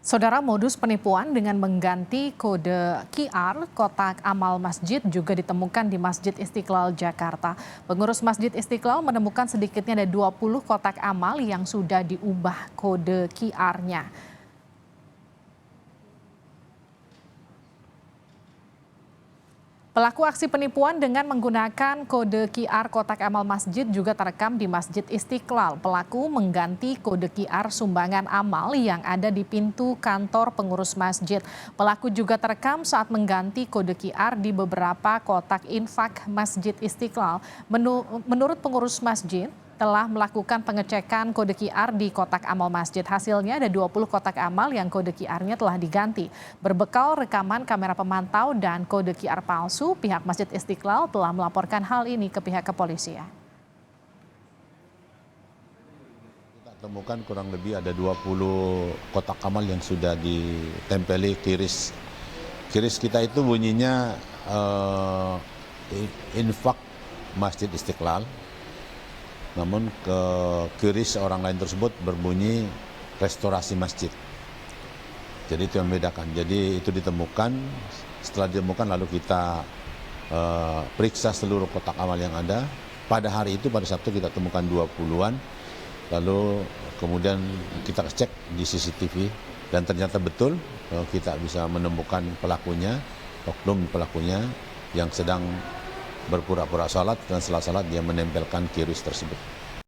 Saudara, modus penipuan dengan mengganti kode QR kotak amal masjid juga ditemukan di Masjid Istiqlal, Jakarta. Pengurus Masjid Istiqlal menemukan sedikitnya ada 20 kotak amal yang sudah diubah kode QR-nya. Pelaku aksi penipuan dengan menggunakan kode QR kotak amal masjid juga terekam di Masjid Istiqlal. Pelaku mengganti kode QR sumbangan amal yang ada di pintu kantor pengurus masjid. Pelaku juga terekam saat mengganti kode QR di beberapa kotak infak Masjid Istiqlal. Menurut pengurus masjid, telah melakukan pengecekan kode QR di kotak amal masjid. Hasilnya ada 20 kotak amal yang kode QR-nya telah diganti. Berbekal rekaman kamera pemantau dan kode QR palsu, pihak Masjid Istiqlal telah melaporkan hal ini ke pihak kepolisian. Kita temukan kurang lebih ada 20 kotak amal yang sudah ditempeli kiris. Kiris kita itu bunyinya infak Masjid Istiqlal. Namun kiris orang lain tersebut berbunyi restorasi masjid. Jadi itu yang membedakan. Jadi itu ditemukan, setelah ditemukan lalu kita periksa seluruh kotak amal yang ada. Pada hari itu, pada Sabtu kita temukan 20-an. Lalu kemudian kita cek di CCTV dan ternyata betul kita bisa menemukan pelakunya, oknum pelakunya yang sedang berpura-pura salat dan setelah salat dia menempelkan kiris tersebut.